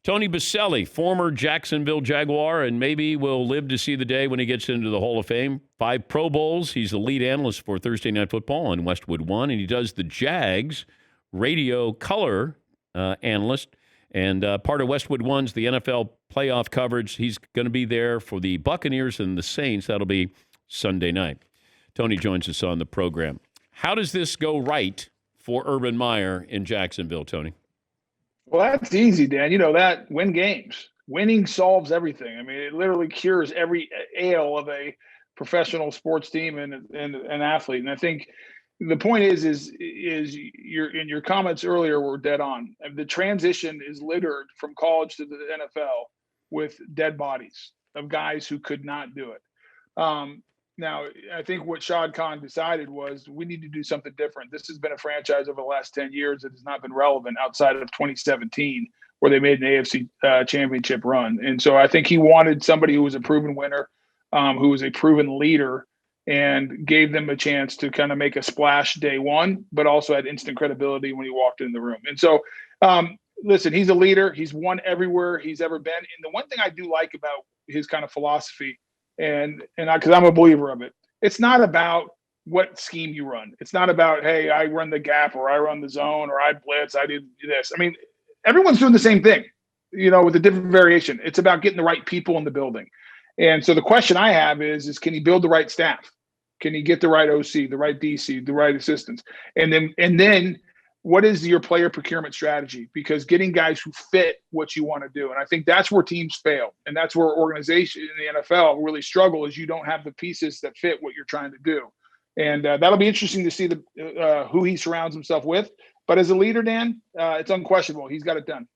Tony Boselli, former Jacksonville Jaguar, and maybe will live to see the day when he gets into the Hall of Fame. 5 Pro Bowls. He's the lead analyst for Thursday Night Football on Westwood One, and he does the Jags radio color analyst. And part of Westwood One's the NFL playoff coverage. He's going to be there for the Buccaneers and the Saints. That'll be Sunday night. Tony joins us on the program. How does this go right for Urban Meyer in Jacksonville, Tony? Well, that's easy, Dan. You know that. Win games. Winning solves everything. I mean, it literally cures every ail of a professional sports team and an athlete. And I think the point is your comments earlier were dead on. The transition is littered from college to the NFL with dead bodies of guys who could not do it. Now, I think what Shad Khan decided was we need to do something different. This has been a franchise over the last 10 years that has not been relevant outside of 2017, where they made an AFC championship run. And so I think he wanted somebody who was a proven winner, who was a proven leader, and gave them a chance to kind of make a splash day one, but also had instant credibility when he walked in the room. And so, listen, he's a leader. He's won everywhere he's ever been. And the one thing I do like about his kind of philosophy, and because I'm a believer of it, it's not about what scheme you run. It's not about, hey, I run the gap or I run the zone or I blitz, I do this. I mean, everyone's doing the same thing, with a different variation. It's about getting the right people in the building. And so the question I have is can he build the right staff? Can he get the right OC, the right DC, the right assistants? And then what is your player procurement strategy? Because getting guys who fit what you want to do. And I think that's where teams fail. And that's where organizations in the NFL really struggle, is you don't have the pieces that fit what you're trying to do. And that'll be interesting to see who he surrounds himself with. But as a leader, Dan, it's unquestionable. He's got it done.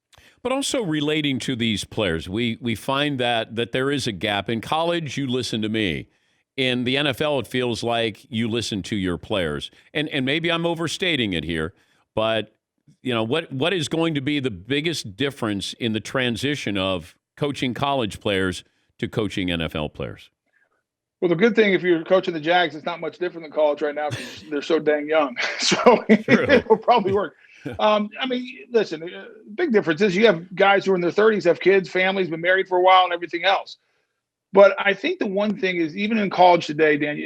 But also relating to these players, we find that there is a gap. In college, you listen to me. In the NFL, it feels like you listen to your players. And maybe I'm overstating it here, but what is going to be the biggest difference in the transition of coaching college players to coaching NFL players? Well, the good thing, if you're coaching the Jags, it's not much different than college right now because they're so dang young. So it'll probably work. I mean, listen, big difference is you have guys who are in their 30s, have kids, families, been married for a while, and everything else. But I think the one thing is, even in college today, Dan,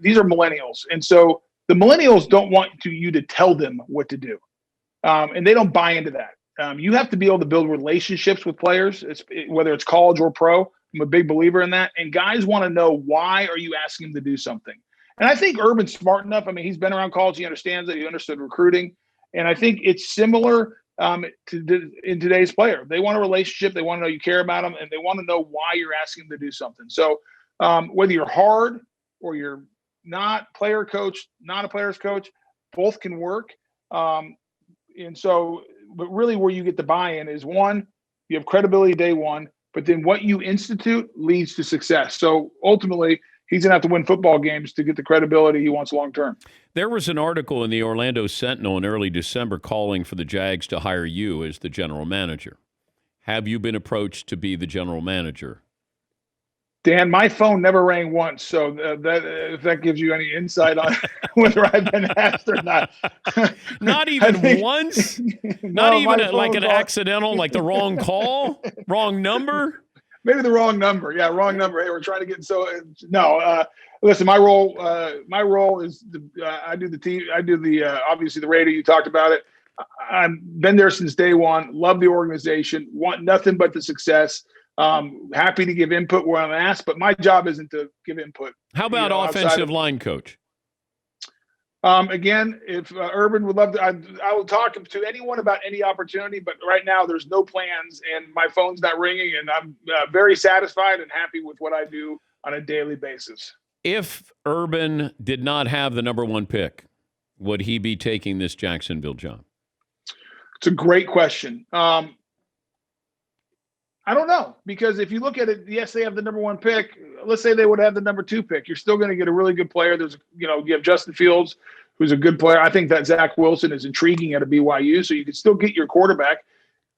these are millennials. And so the millennials don't want you to tell them what to do. And they don't buy into that. You have to be able to build relationships with players, whether it's college or pro. I'm a big believer in that. And guys want to know, why are you asking them to do something? And I think Urban's smart enough. I mean, he's been around college. He understands it. He understood recruiting. And I think it's similar in today's player. They want a relationship. They want to know you care about them, and they want to know why you're asking them to do something. So whether you're hard or you're not player coach, not a player's coach, both can work. And so, but really where you get the buy-in is, one, you have credibility day one, but then what you institute leads to success. So ultimately, he's going to have to win football games to get the credibility he wants long-term. There was an article in the Orlando Sentinel in early December calling for the Jags to hire you as the general manager. Have you been approached to be the general manager? Dan, my phone never rang once, so if that gives you any insight on whether I've been asked or not. Not even once? Not even like an accidental, like the wrong call? Wrong number? Maybe the wrong number. Yeah, wrong number. Hey, we're trying to get listen, my role is I do the team. I do the obviously the radio. You talked about it. I've been there since day one. Love the organization. Want nothing but the success. Happy to give input where I'm asked, but my job isn't to give input. How about offensive line coach? Again, if Urban would love to, I will talk to anyone about any opportunity, but right now there's no plans and my phone's not ringing, and I'm very satisfied and happy with what I do on a daily basis. If Urban did not have the number one pick, would he be taking this Jacksonville job? It's a great question. I don't know, because if you look at it, yes, they have the number one pick. Let's say they would have the number two pick. You're still going to get a really good player. You have Justin Fields, who's a good player. I think that Zach Wilson is intriguing at a BYU, so you can still get your quarterback.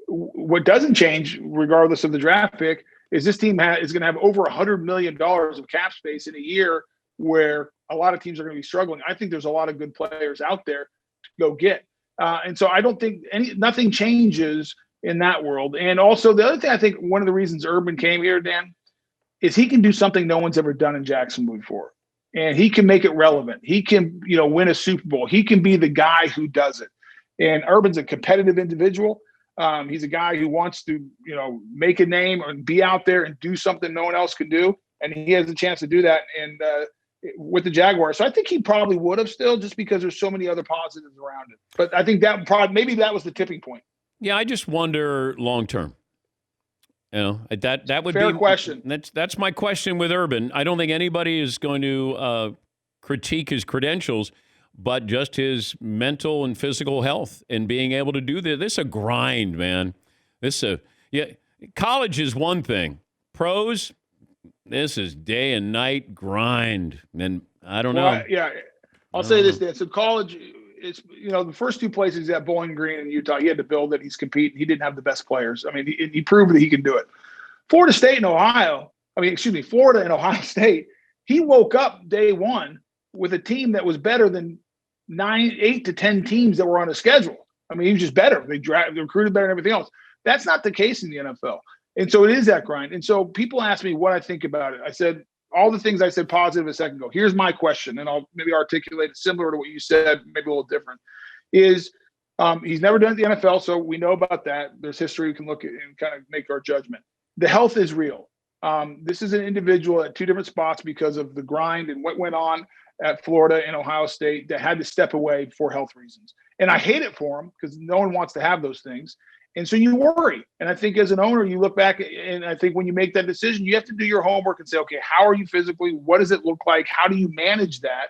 What doesn't change, regardless of the draft pick, is this team is going to have over $100 million of cap space in a year where a lot of teams are going to be struggling. I think there's a lot of good players out there to go get. And so I don't think nothing changes in that world. And also the other thing, I think one of the reasons Urban came here, Dan, is he can do something no one's ever done in Jacksonville before. And he can make it relevant. He can, win a Super Bowl. He can be the guy who does it. And Urban's a competitive individual. He's a guy who wants to, make a name or be out there and do something no one else can do. And he has a chance to do that and with the Jaguars. So I think he probably would have still, just because there's so many other positives around it. But I think maybe that was the tipping point. Yeah, I just wonder long term. That would Fair be question. That's my question with Urban. I don't think anybody is going to critique his credentials, but just his mental and physical health and being able to do this. This is a grind, man. College is one thing. Pros, this is day and night grind. And I don't know. I'll say this, Dan. So college, it's the first two places at Bowling Green in Utah, he had to build it. He's competing. He didn't have the best players. I mean, he proved that he can do it. Florida and Ohio State, he woke up day one with a team that was better than 8 to 10 teams that were on his schedule. I mean, he was just better. They recruited better and everything else. That's not the case in the NFL. And so it is that grind. And so people ask me what I think about it. I said all the things I said positive a second ago. Here's my question, and I'll maybe articulate it similar to what you said, maybe a little different, is he's never done it in the NFL, so we know about that. There's history we can look at and kind of make our judgment. The health is real. This is an individual at two different spots because of the grind and what went on at Florida and Ohio State that had to step away for health reasons. And I hate it for him because no one wants to have those things. And so you worry. And I think as an owner, you look back and I think when you make that decision, you have to do your homework and say, okay, how are you physically? What does it look like? How do you manage that?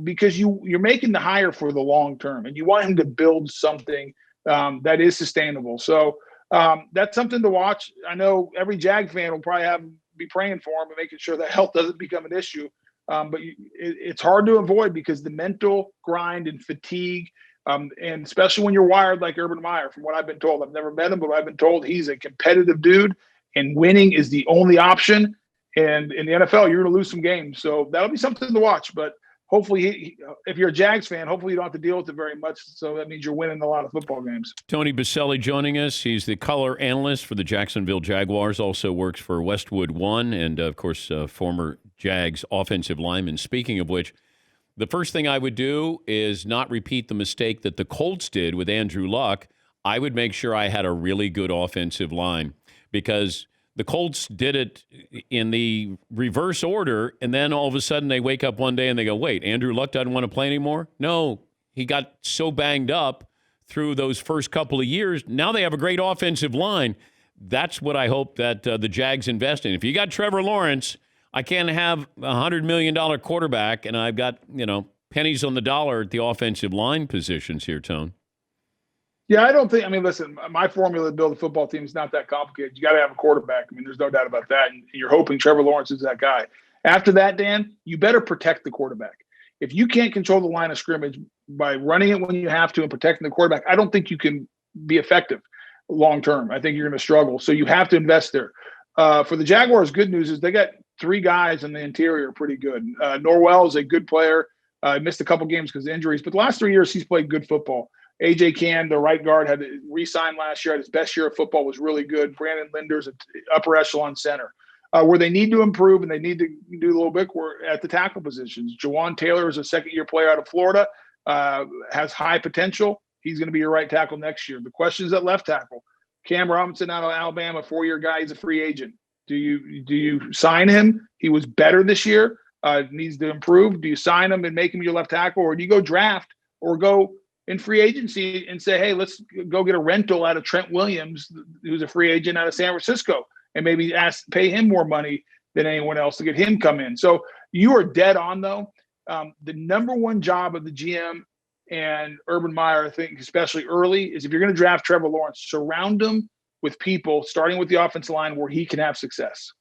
Because you're making the hire for the long term and you want him to build something that is sustainable. So that's something to watch. I know every Jag fan will probably be praying for him and making sure that health doesn't become an issue. But it's hard to avoid because the mental grind and fatigue, and especially when you're wired like Urban Meyer, from what I've been told, I've never met him, but I've been told he's a competitive dude and winning is the only option. And in the NFL, you're going to lose some games. So that'll be something to watch. But hopefully, if you're a Jags fan, hopefully you don't have to deal with it very much. So that means you're winning a lot of football games. Tony Boselli joining us. He's the color analyst for the Jacksonville Jaguars, also works for Westwood One, and, of course, former Jags offensive lineman. Speaking of which, the first thing I would do is not repeat the mistake that the Colts did with Andrew Luck. I would make sure I had a really good offensive line because the Colts did it in the reverse order, and then all of a sudden they wake up one day and they go, wait, Andrew Luck doesn't want to play anymore? No, he got so banged up through those first couple of years. Now they have a great offensive line. That's what I hope that the Jags invest in. If you got Trevor Lawrence, I can't have a $100 million quarterback, and I've got, pennies on the dollar at the offensive line positions here, Tone. Yeah, listen, my formula to build a football team is not that complicated. You got to have a quarterback. I mean, there's no doubt about that. And you're hoping Trevor Lawrence is that guy. After that, Dan, you better protect the quarterback. If you can't control the line of scrimmage by running it when you have to and protecting the quarterback, I don't think you can be effective long term. I think you're going to struggle. So you have to invest there. For the Jaguars, good news is they got 3 guys in the interior pretty good. Norwell is a good player. Missed a couple games because of injuries, but the last 3 years he's played good football. A.J. Cann, the right guard, had to re-sign last year. Had his best year of football, was really good. Brandon Linder's an upper echelon center. Where they need to improve and they need to do a little bit at the tackle positions. Jawan Taylor is a second-year player out of Florida, has high potential. He's going to be your right tackle next year. The question is at left tackle. Cam Robinson out of Alabama, 4-year guy. He's a free agent. Do you sign him? He was better this year. Needs to improve. Do you sign him and make him your left tackle, or do you go draft or go in free agency and say, hey, let's go get a rental out of Trent Williams, who's a free agent out of San Francisco, and maybe pay him more money than anyone else to get him come in. So you are dead on, though. The number one job of the GM and Urban Meyer, I think, especially early, is if you're going to draft Trevor Lawrence, surround him with people, starting with the offensive line, where he can have success.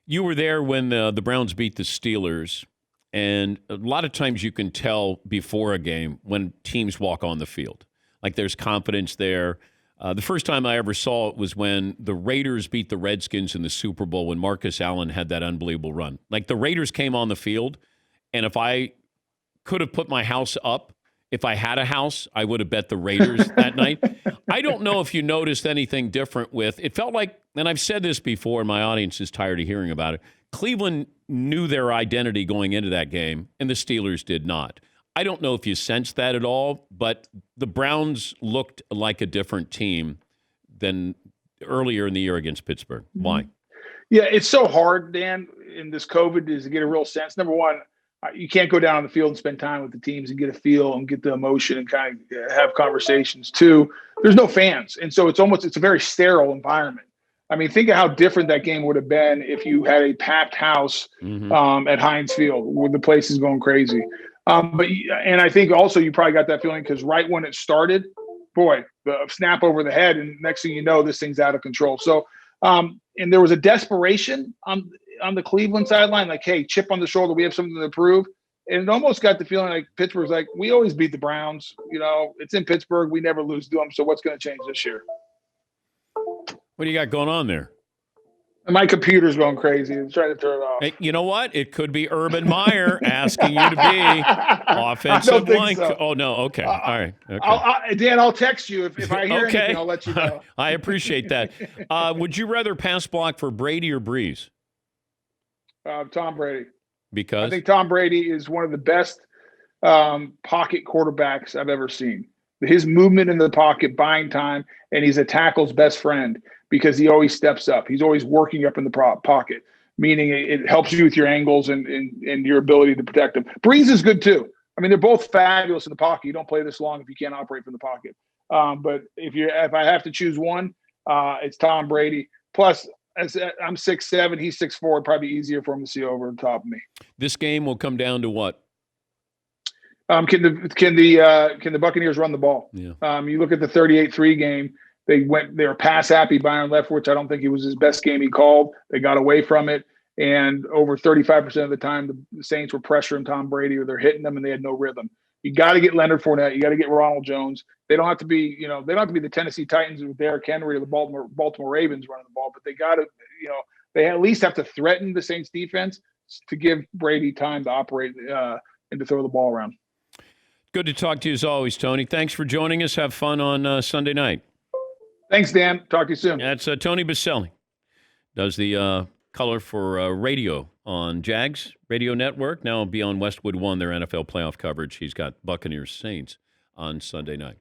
You were there when the Browns beat the Steelers. And a lot of times you can tell before a game when teams walk on the field. Like there's confidence there. The first time I ever saw it was when the Raiders beat the Redskins in the Super Bowl when Marcus Allen had that unbelievable run. Like the Raiders came on the field, and if I could have put my house up If I had a house, I would have bet the Raiders that night. I don't know if you noticed anything different with it. Felt like, and I've said this before, and my audience is tired of hearing about it. Cleveland knew their identity going into that game, and the Steelers did not. I don't know if you sensed that at all, but the Browns looked like a different team than earlier in the year against Pittsburgh. Why? Yeah, it's so hard, Dan, in this COVID is to get a real sense. Number one, you can't go down on the field and spend time with the teams and get a feel and get the emotion and kind of have conversations. Two, there's no fans. And so it's a very sterile environment. I mean, think of how different that game would have been if you had a packed house at Heinz Field where the place is going crazy. And I think also you probably got that feeling because right when it started, boy, the snap over the head, and next thing you know, this thing's out of control. So, and there was a desperation on the Cleveland sideline, like, hey, chip on the shoulder, we have something to prove. And it almost got the feeling like Pittsburgh's like, we always beat the Browns. You know, it's in Pittsburgh. We never lose to them. So what's going to change this year? What do you got going on there? And my computer's going crazy. I'm trying to turn it off. Hey, you know what? It could be Urban Meyer asking you to be offensive line. So. Oh, no. Okay. All right. Okay. Dan, I'll text you. If I hear anything, I'll let you know. I appreciate that. Would you rather pass block for Brady or Breeze? Tom Brady. Because? I think Tom Brady is one of the best pocket quarterbacks I've ever seen. His movement in the pocket, buying time, and he's a tackle's best friend because he always steps up. He's always working up in the pocket, meaning it helps you with your angles and your ability to protect them. Breeze is good too. I mean, they're both fabulous in the pocket. You don't play this long if you can't operate from the pocket. But if I have to choose one, it's Tom Brady. Plus, I'm 6'7", he's 6'4", it'd probably be easier for him to see over the top of me. This game will come down to what? Can the Buccaneers run the ball? Yeah. You look at the 38-3 game. They were pass happy. Byron Leftwich, I don't think it was his best game he called. They got away from it, and over 35% of the time, the Saints were pressuring Tom Brady or they're hitting them, and they had no rhythm. You got to get Leonard Fournette. You got to get Ronald Jones. They don't have to be, they don't have to be the Tennessee Titans with Derrick Henry or the Baltimore Ravens running the ball, but they got to, they at least have to threaten the Saints defense to give Brady time to operate and to throw the ball around. Good to talk to you as always, Tony. Thanks for joining us. Have fun on Sunday night. Thanks, Dan. Talk to you soon. That's Tony Boselli. Does the color for radio on Jags Radio Network. Now be on Westwood One, their NFL playoff coverage. He's got Buccaneers Saints on Sunday night.